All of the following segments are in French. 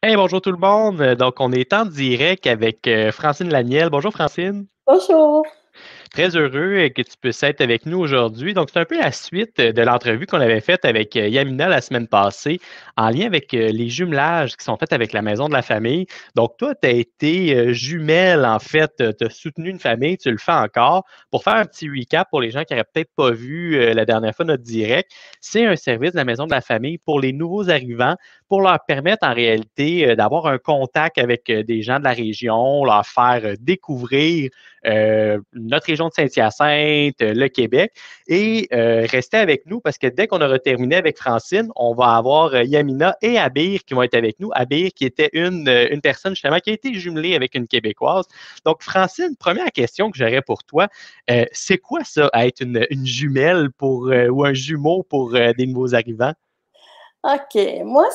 Hey, bonjour tout le monde. Donc, on est en direct avec Francine Laniel. Bonjour Francine. Bonjour. Très heureux que tu puisses être avec nous aujourd'hui. Donc, c'est un peu la suite de l'entrevue qu'on avait faite avec Yamina la semaine passée en lien avec les jumelages qui sont faits avec la maison de la famille. Donc, toi, tu as été jumelle, en fait, tu as soutenu une famille, tu le fais encore. Pour faire un petit recap pour les gens qui n'auraient peut-être pas vu la dernière fois notre direct, c'est un service de la maison de la famille pour les nouveaux arrivants, pour leur permettre en réalité d'avoir un contact avec des gens de la région, leur faire découvrir notre région de Saint-Hyacinthe, le Québec. Et restez avec nous parce que dès qu'on aura terminé avec Francine, on va avoir Yamina et Abir qui vont être avec nous. Abir qui était une personne justement qui a été jumelée avec une Québécoise. Donc, Francine, première question que j'aurais pour toi, c'est quoi ça, être une jumelle pour, ou un jumeau pour des nouveaux arrivants? OK. Moi,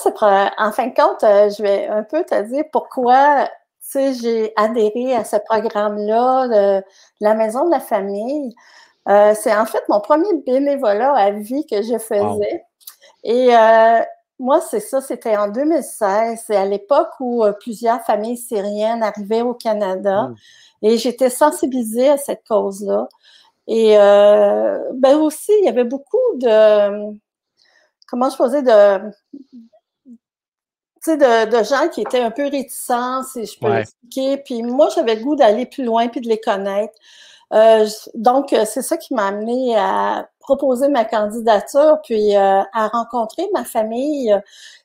en fin de compte, je vais un peu te dire pourquoi, tu sais, j'ai adhéré à ce programme-là de la Maison de la famille. C'est en fait mon premier bénévolat à vie que je Wow. faisais. Et moi, c'est ça, c'était en 2016. C'est à l'époque où plusieurs familles syriennes arrivaient au Canada. Mm. Et j'étais sensibilisée à cette cause-là. Et ben aussi, il y avait beaucoup de comment je faisais de gens qui étaient un peu réticents, si je peux Ouais. l'expliquer. Puis moi, j'avais le goût d'aller plus loin puis de les connaître. Donc, c'est ça qui m'a amené à proposer ma candidature, puis à rencontrer ma famille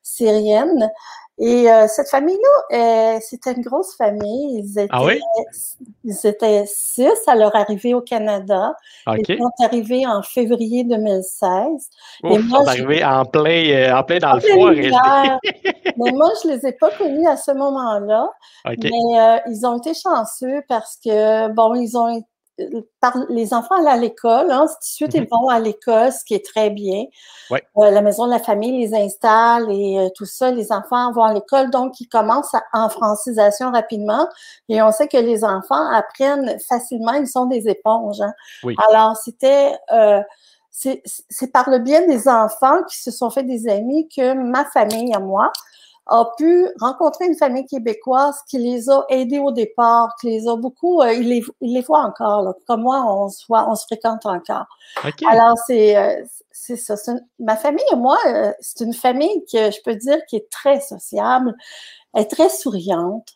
syrienne. Et cette famille-là, c'était une grosse famille. Ah oui? Ils étaient 6 à leur arrivée au Canada. Ils OK. sont arrivés en février 2016. Et Ouf, moi, on est arrivé en plein dans en le pleine froid, réalité. hiver. Mais moi, je les ai pas connus à ce moment-là. OK. Mais ils ont été chanceux parce que, bon, les enfants allaient à l'école, hein, tout de suite, ils Mhm. vont à l'école, ce qui est très bien. Ouais. La maison de la famille les installe et tout ça. Les enfants vont à l'école, donc ils commencent en francisation rapidement. Et on sait que les enfants apprennent facilement, ils sont des éponges. Hein. Oui. Alors, c'est par le biais des enfants qui se sont fait des amis que ma famille à moi a pu rencontrer une famille québécoise qui les a aidés au départ, qui les a beaucoup, ils les voient encore, là. Comme moi, on se fréquente encore. OK. Alors, c'est ça. Ma famille et moi, c'est une famille que je peux dire qui est très sociable, elle est très souriante.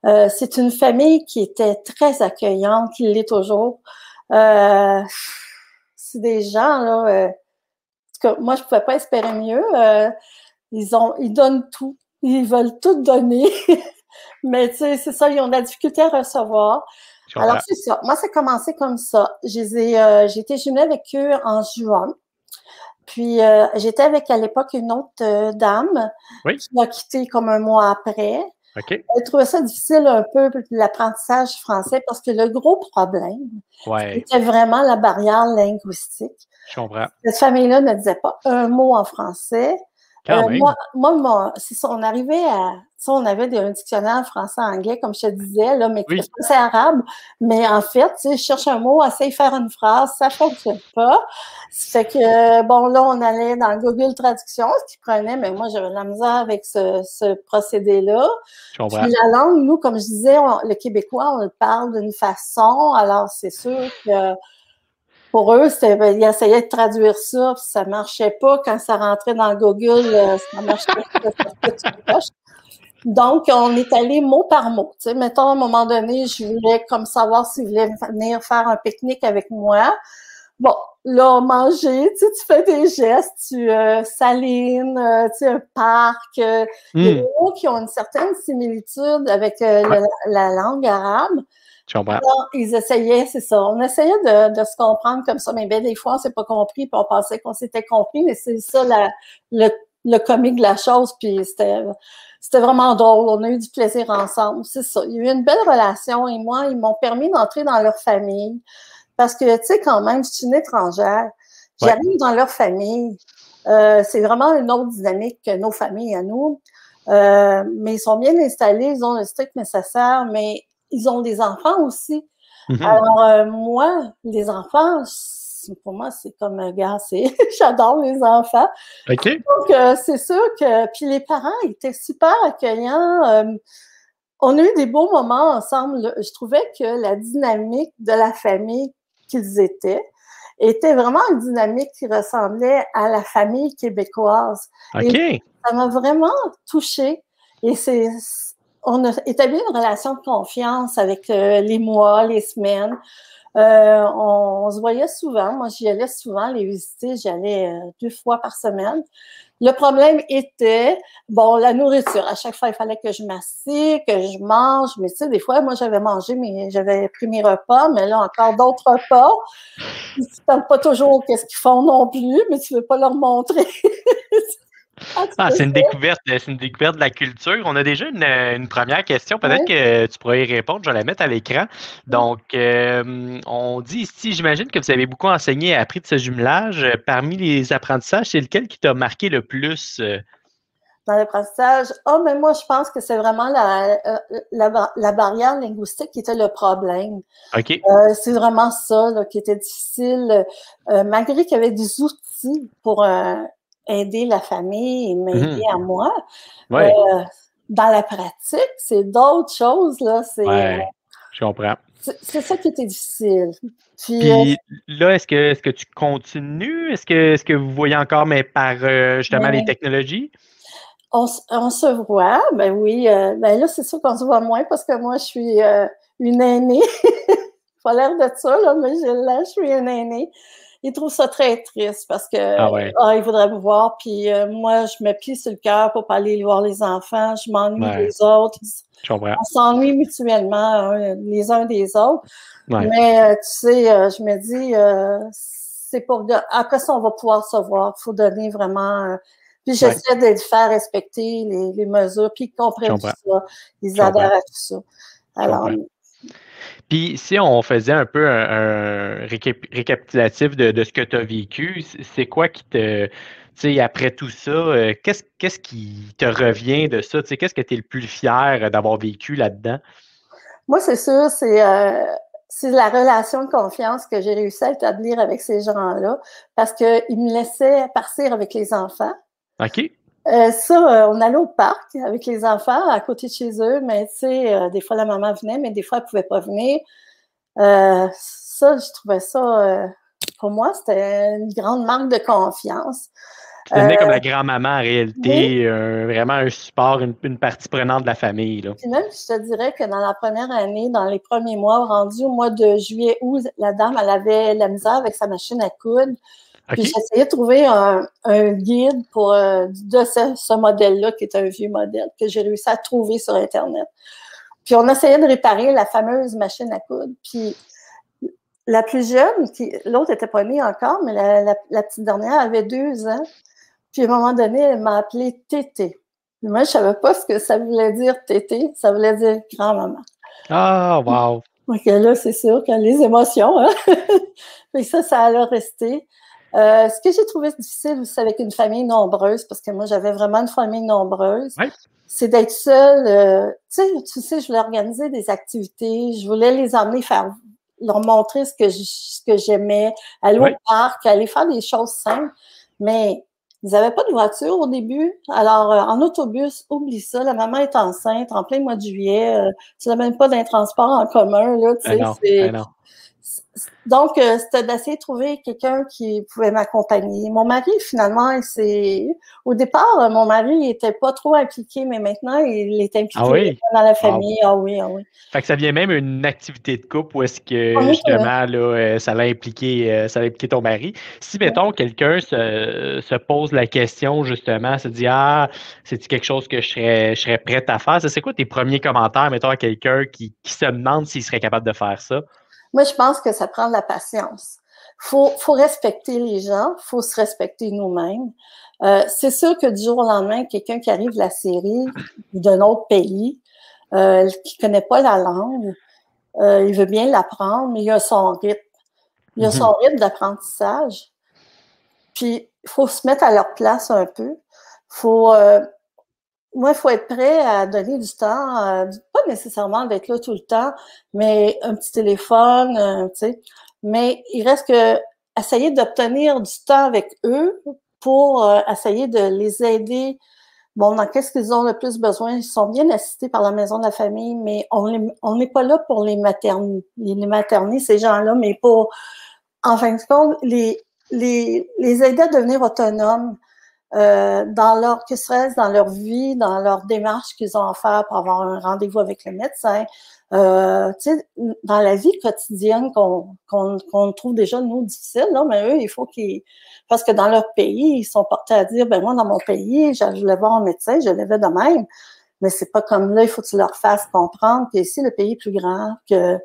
C'est une famille qui était très accueillante, qui l'est toujours. Euh, c'est des gens, là, que moi, je ne pouvais pas espérer mieux. Ils donnent tout. Ils veulent tout donner. Mais tu sais, c'est ça, ils ont de la difficulté à recevoir. Je Alors, comprends. c'est ça. Moi, ça a commencé comme ça. J'ai été jumelée avec eux en juin. Puis, j'étais avec à l'époque une autre dame Oui. qui m'a quittée comme un mois après. OK. Elle trouvait ça difficile un peu, l'apprentissage français, parce que le gros problème, Ouais. c'était vraiment la barrière linguistique. Je comprends. Cette famille-là ne disait pas un mot en français. Quand même. C'est ça, on avait un dictionnaire français-anglais, comme je te disais, là, mais Oui. français-arabe, mais en fait, tu sais, je cherche un mot, essaye de faire une phrase, ça fonctionne pas. Ça fait que, bon, là, on allait dans Google Traduction, ce qui prenait, mais moi, j'avais de la misère avec ce procédé-là. Je Puis comprends. la langue, nous, comme je disais, le québécois, on le parle d'une façon, alors c'est sûr que pour eux, ils essayaient de traduire ça, puis ça marchait pas. Quand ça rentrait dans Google, ça marchait pas, ça sortait tout croche. Donc, on est allé mot par mot. Tu sais, mettons, à un moment donné, je voulais comme savoir s'ils voulaient venir faire un pique-nique avec moi. Bon, là, manger, tu sais, tu fais des gestes, salines, tu sais, un parc. Il y a des Hmm. mots qui ont une certaine similitude avec Ouais. la langue arabe. Je comprends. Alors, ils essayaient, c'est ça. On essayait de se comprendre comme ça, mais bien, des fois, on s'est pas compris, puis on pensait qu'on s'était compris, mais c'est ça le, le comique de la chose, puis c'était vraiment drôle. On a eu du plaisir ensemble. C'est ça. Il y a eu une belle relation, et moi, ils m'ont permis d'entrer dans leur famille. Parce que, tu sais, quand même, je suis une étrangère. Ouais. J'arrive dans leur famille. C'est vraiment une autre dynamique que nos familles à nous. Mais ils sont bien installés, ils ont le strict nécessaire, mais ils ont des enfants aussi. Mhm. Alors, moi, les enfants, pour moi, c'est comme un gars, j'adore les enfants. OK. Donc, c'est sûr que, puis les parents étaient super accueillants. On a eu des beaux moments ensemble. Je trouvais que la dynamique de la famille qu'ils étaient était vraiment une dynamique qui ressemblait à la famille québécoise. Et OK. ça m'a vraiment touchée. Et on a établi une relation de confiance avec les mois, les semaines. On se voyait souvent. Moi, j'y allais souvent les visiter. J'y allais 2 fois par semaine. Le problème était, bon, la nourriture. À chaque fois, il fallait que je m'assieds, que je mange. Mais tu sais, des fois, moi, j'avais pris mes repas, mais là, encore d'autres repas. Ils ne savent pas toujours qu'est-ce qu'ils font non plus, mais tu ne veux pas leur montrer. C'est une découverte de la culture. On a déjà une première question. Peut-être Oui. que tu pourrais y répondre. Je vais la mettre à l'écran. Donc, on dit ici, j'imagine que vous avez beaucoup enseigné et appris de ce jumelage. Parmi les apprentissages, c'est lequel qui t'a marqué le plus? Dans l'apprentissage, mais moi, je pense que c'est vraiment la barrière linguistique qui était le problème. OK. C'est vraiment ça là, qui était difficile. Malgré qu'il y avait des outils pour aider la famille et m'aider à moi, Oui. dans la pratique, c'est d'autres choses. Là, Ouais, je comprends. c'est ça qui était difficile. Puis, Puis là, est-ce que tu continues? Est-ce que vous voyez encore, mais par justement les technologies? on se voit, ben oui. Ben là, c'est sûr qu'on se voit moins parce que moi, je suis une aînée. Pas l'air de ça, là, mais je suis une aînée. Ils trouvent ça très triste parce que ils voudraient me voir. Puis moi, je me plie sur le cœur pour pas aller voir les enfants. Je m'ennuie des autres. Je comprends. On s'ennuie mutuellement les uns des autres. Ouais. Mais tu sais, je me dis, c'est pour après ça, on va pouvoir se voir. Il faut donner vraiment. Puis j'essaie de les faire respecter les mesures, puis ils comprennent tout ça. Ils adhèrent à tout ça. Alors. Puis si on faisait un peu un récapitulatif de ce que tu as vécu, c'est quoi qui te. Tu sais, après tout ça, qu'est-ce qui te revient de ça? Tu sais, qu'est-ce que tu es le plus fier d'avoir vécu là-dedans? Moi, c'est sûr, c'est la relation de confiance que j'ai réussi à établir avec ces gens-là parce qu'ils me laissaient partir avec les enfants. OK. On allait au parc avec les enfants à côté de chez eux, mais tu sais, des fois la maman venait, mais des fois elle ne pouvait pas venir. Ça, je trouvais ça, pour moi, c'était une grande marque de confiance. Tu devenais comme la grand-maman en réalité, Oui. vraiment un support, une partie prenante de la famille. Là. Puis même, je te dirais que dans la première année, dans les premiers mois, rendu au mois de juillet, août, la dame, elle avait la misère avec sa machine à coudre. Puis j'essayais de trouver un guide de ce modèle-là, qui est un vieux modèle, que j'ai réussi à trouver sur Internet. Puis on essayait de réparer la fameuse machine à coudre. Puis la plus jeune, l'autre n'était pas née encore, mais la petite dernière avait 2 ans. Puis à un moment donné, elle m'a appelée Tété. Moi, je ne savais pas ce que ça voulait dire Tété. Ça voulait dire grand-maman. Ah, wow! Donc là, c'est sûr que les émotions, hein? Puis ça a resté. Ce que j'ai trouvé difficile aussi avec une famille nombreuse, parce que moi, j'avais vraiment une famille nombreuse, c'est d'être seule. Tu sais, je voulais organiser des activités, je voulais les emmener leur montrer ce que j'aimais, aller au parc, aller faire des choses simples, mais ils n'avaient pas de voiture au début. Alors, en autobus, oublie ça, la maman est enceinte en plein mois de juillet, tu n'as même pas d'un transport en commun, là, tu sais, donc, c'était d'essayer de trouver quelqu'un qui pouvait m'accompagner. Mon mari, finalement, au départ, mon mari n'était pas trop impliqué, mais maintenant, il est impliqué dans la famille. Ah oui. Fait que ça vient même une activité de couple où est-ce que, justement, là, ça l'a impliqué ton mari. Si, mettons, quelqu'un se pose la question, justement, se dit, c'est-tu quelque chose que je serais prête à faire? C'est quoi tes premiers commentaires, mettons, à quelqu'un qui se demande s'il serait capable de faire ça? Moi, je pense que ça prend de la patience. Faut respecter les gens, faut se respecter nous-mêmes. C'est sûr que du jour au lendemain, quelqu'un qui arrive de la Syrie ou d'un autre pays, qui connaît pas la langue, il veut bien l'apprendre, mais il a son rythme. Il a son rythme d'apprentissage. Puis, il faut se mettre à leur place un peu. Moi, il faut être prêt à donner du temps, pas nécessairement d'être là tout le temps, mais un petit téléphone, tu sais. Mais il reste que essayer d'obtenir du temps avec eux pour essayer de les aider. Bon, dans qu'est-ce qu'ils ont le plus besoin? Ils sont bien assistés par la maison de la famille, mais on n'est pas là pour les materner, ces gens-là, mais pour, en fin de compte, les aider à devenir autonomes dans leur, que serait-ce dans leur vie, dans leur démarche qu'ils ont à faire pour avoir un rendez-vous avec le médecin. Tu sais, dans la vie quotidienne qu'on trouve déjà, nous, difficile, là, mais eux, il faut qu'ils... Parce que dans leur pays, ils sont portés à dire, ben moi, dans mon pays, je voulais voir un médecin, je l'avais de même. Mais c'est pas comme là, il faut que tu leur fasses comprendre que ici, le pays est plus grand, que, tu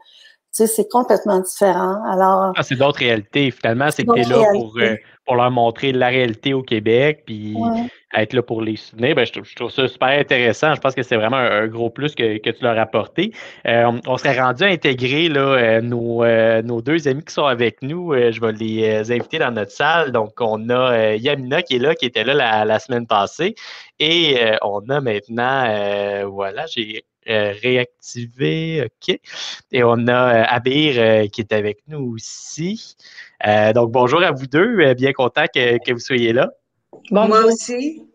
sais, c'est complètement différent. Alors... Ah, c'est d'autres réalités. Finalement, c'est que tu es d'autres là réalités. pour leur montrer la réalité au Québec, puis Ouais. être là pour les soutenir. Ben, je trouve ça super intéressant. Je pense que c'est vraiment un gros plus que tu leur as apporté. On serait rendu à intégrer là, nos deux amis qui sont avec nous. Je vais les inviter dans notre salle. Donc, on a Yamina qui est là, qui était là la semaine passée. Et on a maintenant, voilà, j'ai réactivé, OK. Et on a Abir qui est avec nous aussi. Donc, bonjour à vous deux. Bien content que vous soyez là. Moi Bonjour. aussi.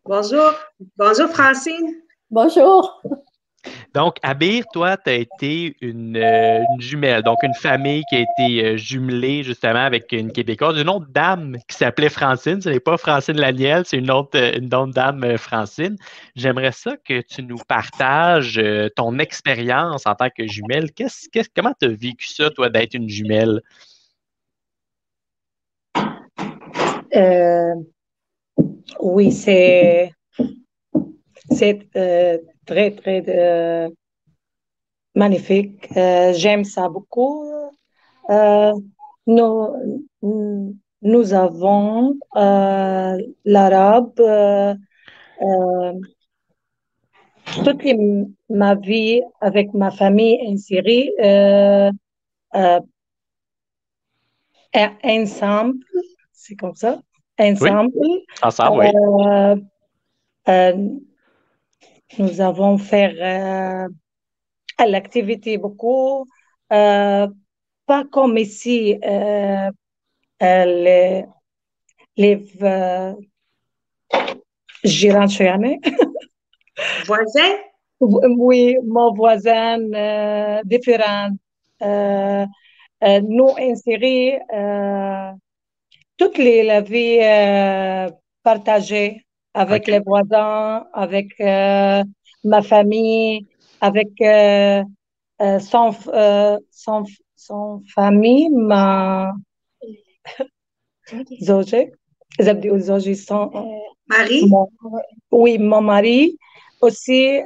Bonjour. Bonjour, Francine. Bonjour. Donc, Abir, toi, tu as été une jumelle, donc une famille qui a été jumelée justement avec une Québécoise, une autre dame qui s'appelait Francine. Ce n'est pas Francine Laniel, c'est une autre dame, Francine. J'aimerais ça que tu nous partages ton expérience en tant que jumelle. Comment tu as vécu ça, toi, d'être une jumelle? Oui, c'est très, très magnifique. J'aime ça beaucoup. Euh, nous, nous avons l'arabe. Ma vie avec ma famille en Syrie, euh, ensemble, c'est comme ça, Oui, ensemble. ensemble, oui. Euh, nous avons fait l'activité beaucoup, euh, pas comme ici, les, les gérants chez Anne. Voisin? Oui, mon voisin différent. Nous insérer toute la vie partagée avec les voisins, avec ma famille, avec son famille, ma زوجة إذا بدي أقول زوجي Marie? oui, mon mari aussi,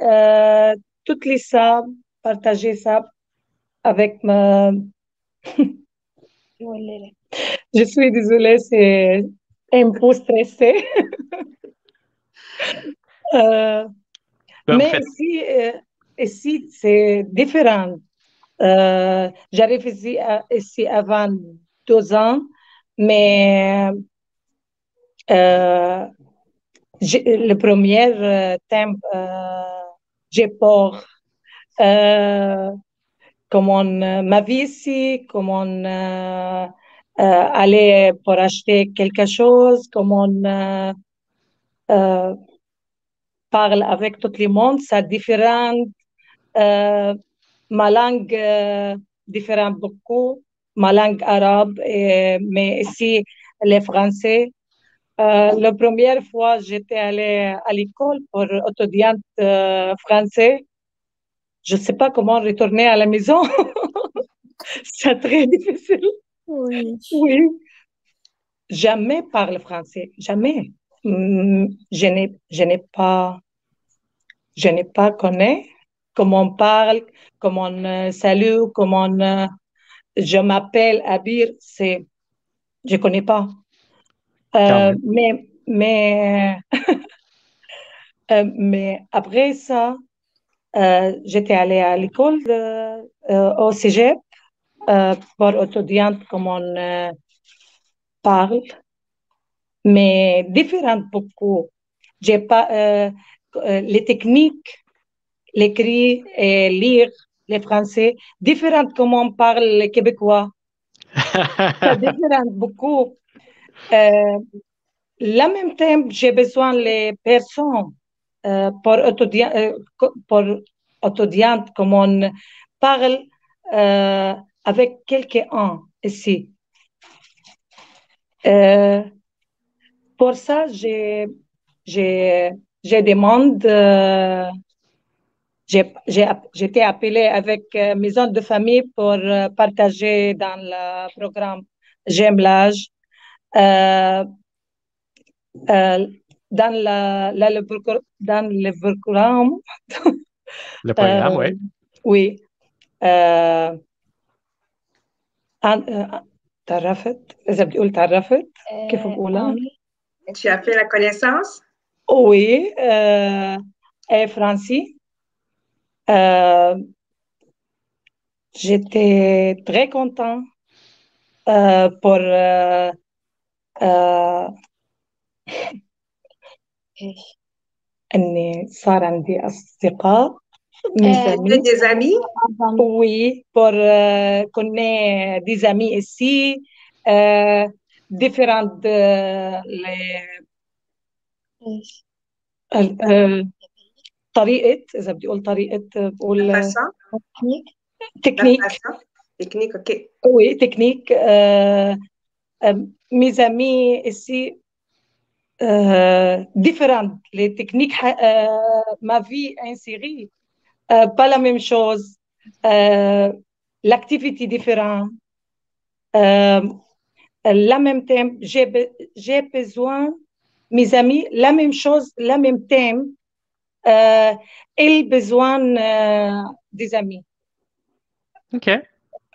toutes les ça, partager ça avec ma... Je suis désolée, c'est un peu stressé. Mais ici, c'est différent. J'arrive ici avant 2 ans, mais le premier temps, j'ai peur. Comment ma vie ici, comment aller pour acheter quelque chose, comment parle avec tout le monde, c'est différent. Ma langue différente beaucoup, ma langue arabe, mais ici, les français. La première fois, j'étais allée à l'école pour étudiante français. Je ne sais pas comment retourner à la maison. C'est très difficile. Oui. Oui. Jamais parle français. Jamais. Je n'ai pas connu comment on parle, comment on salue, comment je m'appelle Abir. Je connais pas. Mais mais après ça, j'étais allée à l'école au cégep pour étudiante comment on parle, mais différente beaucoup. J'ai pas les techniques, l'écrit et lire les français, différentes comment on parle les Québécois. Ça diffère beaucoup. La même temps, j'ai besoin les personnes pour étudiantes, comme on parle avec quelqu'un ici. Pour ça, j'ai demandé, j'étais appelée avec maison de famille pour partager dans le programme J'aime l'âge. Euh, euh, dans le programme, Le programme, oui. oui, تعرفت إذا بدي أقول تعرفت كيف بقولها؟ Tu as fait la connaissance? Oui, Francie. J'étais très content pour إني صار عندي أصدقاء Des amis? Oui, pour qu'on ait des amis ici, différentes طريقة إذا بدي أقول طريقة La بقول façon? La تكنيك façon? Technique, OK. oui تكنيك mes amis ici différentes les techniques ma vie insérée pas la même chose l'activité différente la même thème j'ai besoin mes amis la même chose la même thème ils besoin des amis. OK.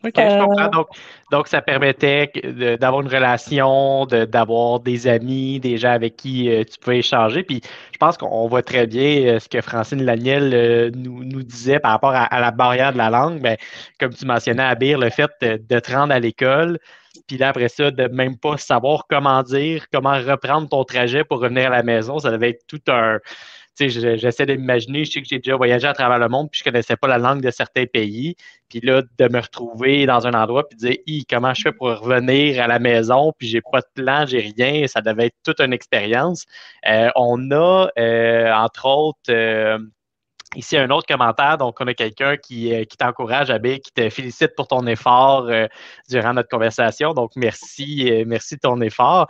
OK, je comprends. Donc ça permettait d'avoir une relation, d'avoir des amis, des gens avec qui tu peux échanger. Puis je pense qu'on voit très bien ce que Francine Laniel nous disait par rapport à la barrière de la langue. Ben, comme tu mentionnais, Abir, le fait de te rendre à l'école, puis là, après ça, de même pas savoir comment dire, comment reprendre ton trajet pour revenir à la maison, ça devait être tout un. Tu sais, j'essaie de m'imaginer, je sais que j'ai déjà voyagé à travers le monde, puis je connaissais pas la langue de certains pays. Puis là, de me retrouver dans un endroit puis de dire, comment je fais pour revenir à la maison, puis j'ai pas de plan, j'ai rien, ça devait être toute une expérience. On a, entre autres, ici, un autre commentaire. Donc, on a quelqu'un qui t'encourage, Abé, qui te félicite pour ton effort durant notre conversation. Donc, merci de ton effort.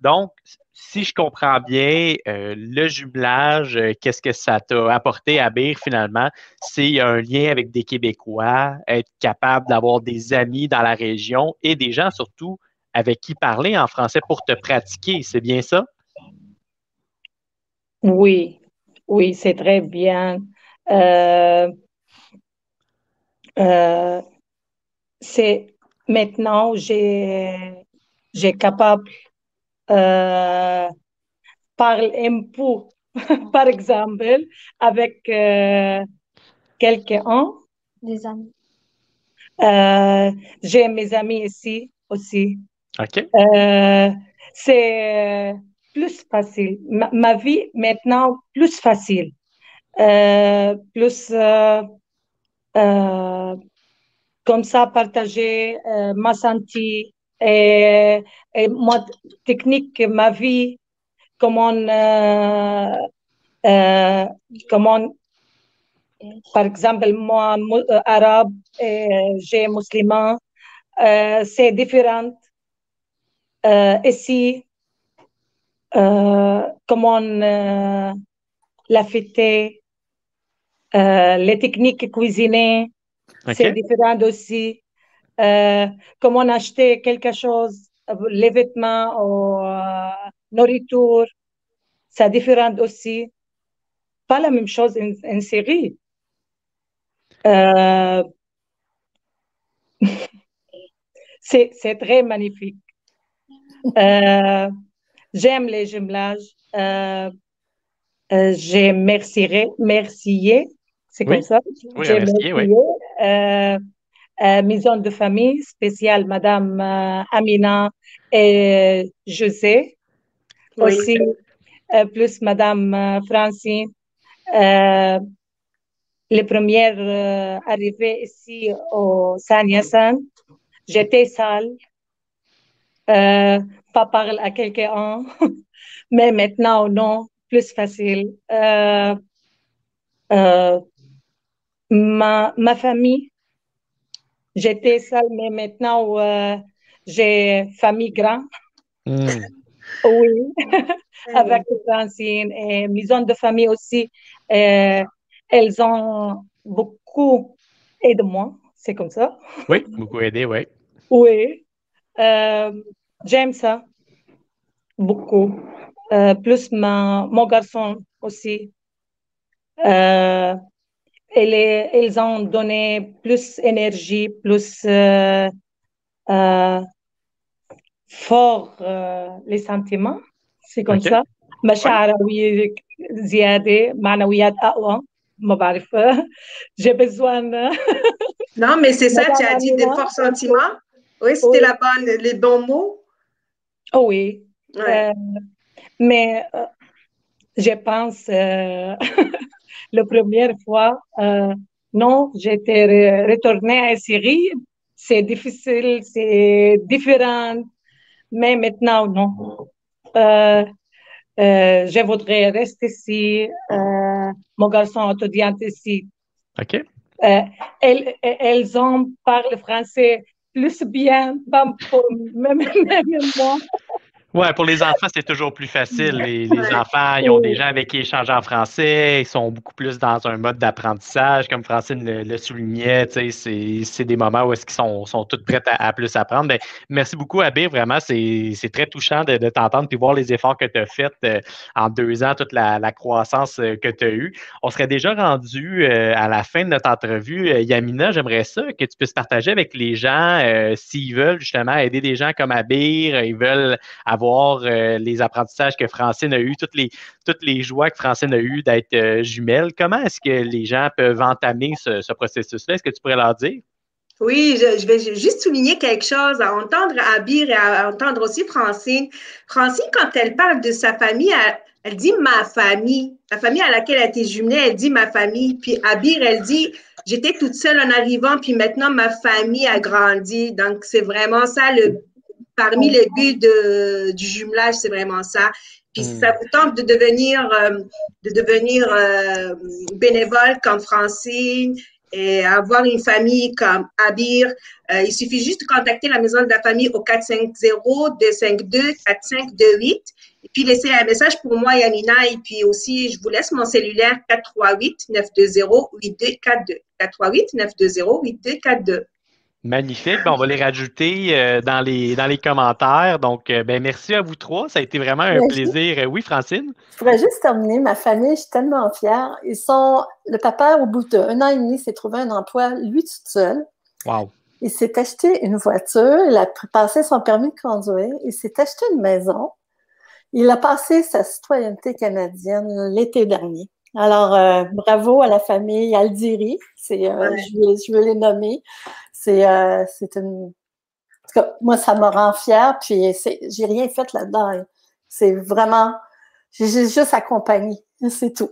Donc, si je comprends bien, le jumelage, qu'est-ce que ça t'a apporté à Abir finalement? C'est un lien avec des Québécois, être capable d'avoir des amis dans la région et des gens surtout avec qui parler en français pour te pratiquer. C'est bien ça? Oui, oui, c'est très bien. Euh, euh, c'est maintenant j'ai capable parler un peu, par exemple, avec quelqu'un. Des amis. J'ai mes amis ici aussi. OK. C'est plus facile. Ma vie maintenant plus facile. Plus comme ça partager ma santé et ma technique, ma vie, comment euh, comment par exemple moi arabe et j'ai musulman c'est différent ici comment la fêter les techniques cuisiner c'est OK. différent aussi. Comment acheter quelque chose, les vêtements ou nourriture, c'est différent aussi. Pas la même chose en série. Euh, c'est très magnifique. J'aime les jumelages. J'ai mercié, c'est comme Oui. ça. Oui, J'ai remercier, oui. mercié. Maison de famille spéciale Madame Amina et José. Oui. Aussi, plus Madame Francine. Euh, les premières arrivées ici au San Yassan. j'étais seule, pas parler à quelqu'un, mais maintenant, non, plus facile. Ma famille, j'étais seule, mais maintenant, j'ai famille grande. Oui, avec Francine et mes amis de famille aussi. Elles ont beaucoup aidé moi, c'est comme ça. Oui, beaucoup aidé, oui. Oui, j'aime ça beaucoup. Plus mon garçon aussi. Elles ont donné plus énergie, plus fort les sentiments. C'est comme OK. ça. مشاعر قوية زيادة معنويات أقوى ما بعرف j'ai besoin Non, mais c'est ça, tu Madame as dit des Amina. forts sentiments. Oui, c'était Oui, les bons mots. oui. Ouais. Mais je pense la première fois, non, j'étais retournée à Syrie. C'est difficile, c'est différent. Mais maintenant, non. Je voudrais rester ici. Mon garçon étudiant ici. OK. Elles en parlent français plus bien, même moi. Ouais, pour les enfants, c'est toujours plus facile. Les Ouais. enfants, ils ont des gens avec qui échanger en français, ils sont beaucoup plus dans un mode d'apprentissage, comme Francine le soulignait, tu sais, c'est des moments où est-ce qu'ils sont tous prêts à plus apprendre. Ben, merci beaucoup, Abir, vraiment, c'est très touchant de t'entendre puis voir les efforts que tu as faits en 2 ans, toute la croissance que tu as eue. On serait déjà rendu à la fin de notre entrevue. Yamina, j'aimerais ça que tu puisses partager avec les gens s'ils veulent justement aider des gens comme Abir, ils veulent avoir les apprentissages que Francine a eu, toutes les joies que Francine a eues d'être jumelle. Comment est-ce que les gens peuvent entamer ce processus-là? Est-ce que tu pourrais leur dire? Oui, je vais juste souligner quelque chose, à entendre Abir et à entendre aussi Francine. Francine, quand elle parle de sa famille, elle dit ma famille. La famille à laquelle elle était jumelée, elle dit ma famille. Puis Abir, elle dit j'étais toute seule en arrivant, puis maintenant ma famille a grandi. Donc, c'est vraiment ça, parmi les buts du jumelage, c'est vraiment ça. Puis si ça vous tente de devenir bénévole comme Francine, et avoir une famille comme Abir, il suffit juste de contacter la maison de la famille au 450-252-4528 et puis laisser un message pour moi, Yamina, et puis aussi, je vous laisse mon cellulaire 438-920-8242. 438-920-8242. Magnifique. Ben, on va les rajouter dans les commentaires. Donc, ben, merci à vous trois. Ça a été vraiment un plaisir. Oui, Francine? Je pourrais juste terminer. Ma famille, je suis tellement fière. Le papa, au bout d'1 an et demi, s'est trouvé un emploi, lui, tout seul. Wow. Il s'est acheté une voiture. Il a passé son permis de conduire. Il s'est acheté une maison. Il a passé sa citoyenneté canadienne l'été dernier. Alors, bravo à la famille Aldiri. Je veux les nommer. C'est une... En tout cas, moi, ça me rend fière. Puis, j'ai rien fait là-dedans. C'est vraiment... J'ai juste accompagné. C'est tout.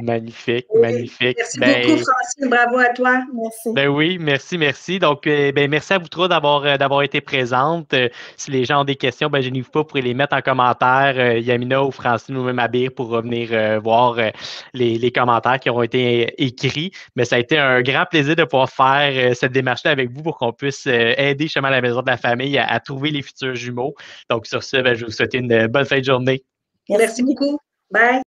Magnifique, Oui. magnifique. Merci beaucoup, Francine. Bravo à toi. Merci. Ben oui, merci. Donc, ben merci à vous trois d'avoir été présentes. Si les gens ont des questions, ben je n'y pas, vous pourrez les mettre en commentaire, Yamina ou Francine ou même Abir pour revenir voir les commentaires qui auront été écrits. Mais ça a été un grand plaisir de pouvoir faire cette démarche-là avec vous pour qu'on puisse aider justement la maison de la famille à trouver les futurs jumeaux. Donc, sur ce, ben, je vous souhaite une bonne fin de journée. Merci beaucoup. Bye.